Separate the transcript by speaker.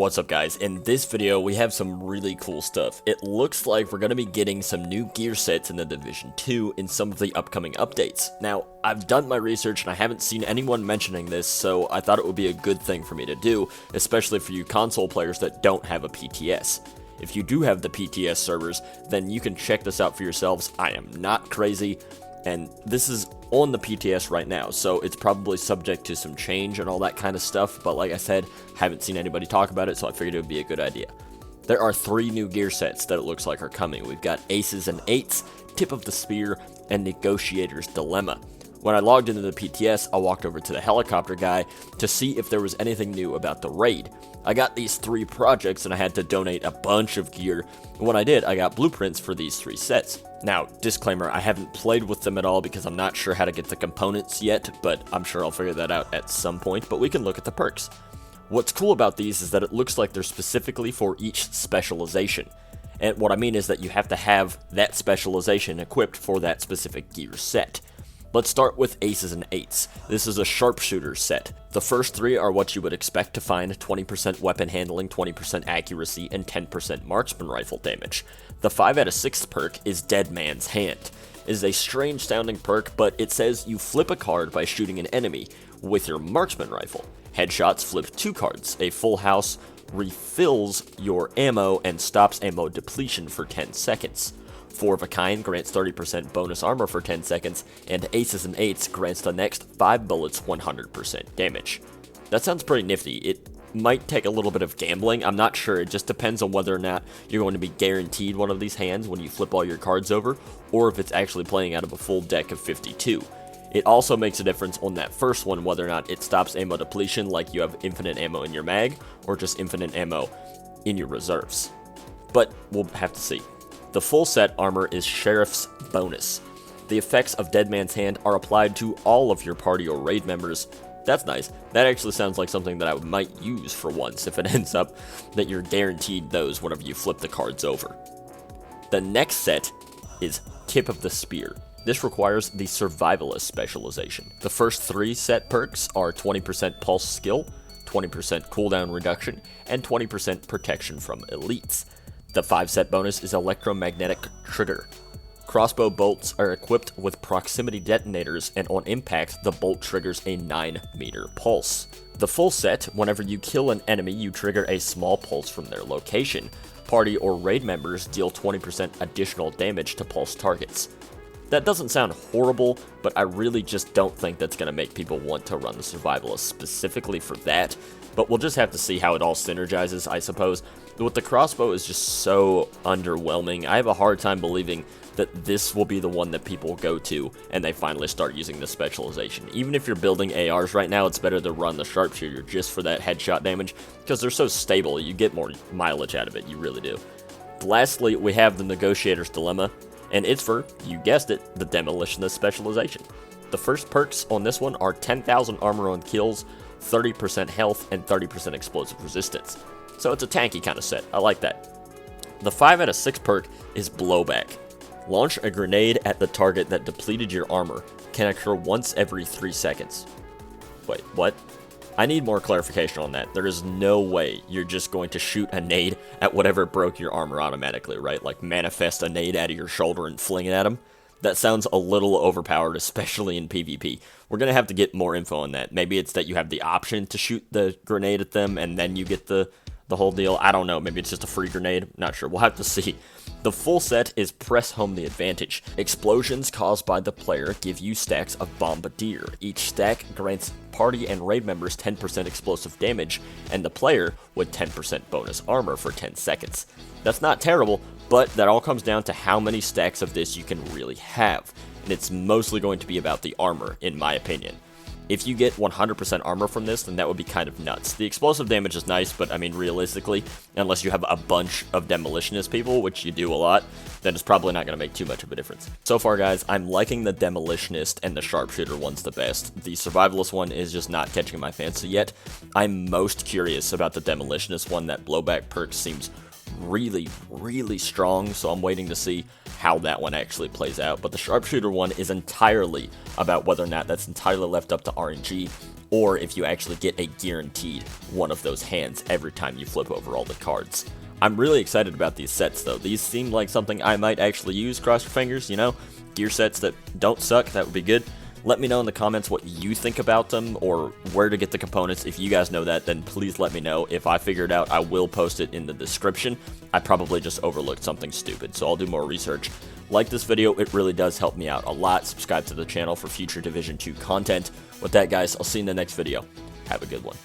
Speaker 1: What's up guys, in this video we have some really cool stuff. It looks like we're going to be getting some new gear sets in the Division 2 in some of the upcoming updates. Now, I've done my research and I haven't seen anyone mentioning this, so I thought it would be a good thing for me to do, especially for you console players that don't have a PTS. If you do have the PTS servers, then you can check this out for yourselves. I am not crazy, and this is on the PTS right now, so it's probably subject to some change and all that kind of stuff, but like I said, haven't seen anybody talk about it, so I figured it would be a good idea. There are 3 new gear sets that it looks like are coming. We've got Aces and Eights, Tip of the Spear, and Negotiator's Dilemma. When I logged into the PTS, I walked over to the helicopter guy to see if there was anything new about the raid. I got these 3 projects and I had to donate a bunch of gear, and when I did, I got blueprints for these 3 sets. Now, disclaimer, I haven't played with them at all because I'm not sure how to get the components yet, but I'm sure I'll figure that out at some point, but we can look at the perks. What's cool about these is that it looks like they're specifically for each specialization. And what I mean is that you have to have that specialization equipped for that specific gear set. Let's start with Aces and Eights. This is a sharpshooter set. The first 3 are what you would expect to find: 20% weapon handling, 20% accuracy, and 10% marksman rifle damage. The 5 out of 6th perk is Dead Man's Hand. It is a strange sounding perk, but it says you flip a card by shooting an enemy with your marksman rifle. Headshots flip 2 cards. A full house refills your ammo and stops ammo depletion for 10 seconds. 4 of a Kind grants 30% bonus armor for 10 seconds, and Aces and Eights grants the next 5 bullets 100% damage. That sounds pretty nifty. It might take a little bit of gambling, I'm not sure. It just depends on whether or not you're going to be guaranteed one of these hands when you flip all your cards over, or if it's actually playing out of a full deck of 52. It also makes a difference on that first one whether or not it stops ammo depletion, like you have infinite ammo in your mag, or just infinite ammo in your reserves. But we'll have to see. The full set armor is Sheriff's Bonus. The effects of Dead Man's Hand are applied to all of your party or raid members. That's nice. That actually sounds like something that I might use for once if it ends up that you're guaranteed those whenever you flip the cards over. The next set is Tip of the Spear. This requires the Survivalist specialization. The first 3 set perks are 20% pulse skill, 20% cooldown reduction, and 20% protection from elites. The 5 set bonus is Electromagnetic Trigger. Crossbow bolts are equipped with proximity detonators, and on impact, the bolt triggers a 9-meter pulse. The full set, whenever you kill an enemy, you trigger a small pulse from their location. Party or raid members deal 20% additional damage to pulse targets. That doesn't sound horrible, but I really just don't think that's going to make people want to run the Survivalist specifically for that. But we'll just have to see how it all synergizes, I suppose. With the crossbow is just so underwhelming. I have a hard time believing that this will be the one that people go to and they finally start using the specialization. Even if you're building ARs right now, it's better to run the sharpshooter just for that headshot damage, because they're so stable, you get more mileage out of it, you really do. Lastly, we have the Negotiator's Dilemma, and it's for, you guessed it, the Demolitionist specialization. The first perks on this one are 10,000 armor on kills, 30% health, and 30% explosive resistance. So it's a tanky kind of set. I like that. The 5 out of 6 perk is Blowback. Launch a grenade at the target that depleted your armor. Can occur once every 3 seconds. Wait, what? I need more clarification on that. There is no way you're just going to shoot a nade at whatever broke your armor automatically, right? Like manifest a nade out of your shoulder and fling it at them. That sounds a little overpowered, especially in PvP. We're going to have to get more info on that. Maybe it's that you have the option to shoot the grenade at them and then you get the whole deal. I don't know. Maybe it's just a free grenade. Not sure. We'll have to see. The full set is Press Home the Advantage. Explosions caused by the player give you stacks of Bombardier. Each stack grants party and raid members 10% explosive damage, and the player with 10% bonus armor for 10 seconds. That's not terrible, but that all comes down to how many stacks of this you can really have, and it's mostly going to be about the armor, in my opinion. If you get 100% armor from this, then that would be kind of nuts. The explosive damage is nice, but I mean, realistically, unless you have a bunch of demolitionist people, which you do a lot, then it's probably not going to make too much of a difference. So far, guys, I'm liking the demolitionist and the sharpshooter ones the best. The survivalist one is just not catching my fancy yet. I'm most curious about the demolitionist one. That blowback perk seems really strong, so I'm waiting to see how that one actually plays out. But the sharpshooter one is entirely about whether or not that's entirely left up to RNG, or if you actually get a guaranteed one of those hands every time you flip over all the cards. I'm really excited about these sets though. These seem like something I might actually use, cross your fingers, you know? Gear sets that don't suck, that would be good. Let me know in the comments what you think about them or where to get the components. If you guys know that, then please let me know. If I figure it out, I will post it in the description. I probably just overlooked something stupid, so I'll do more research. Like this video, it really does help me out a lot. Subscribe to the channel for future Division 2 content. With that, guys, I'll see you in the next video. Have a good one.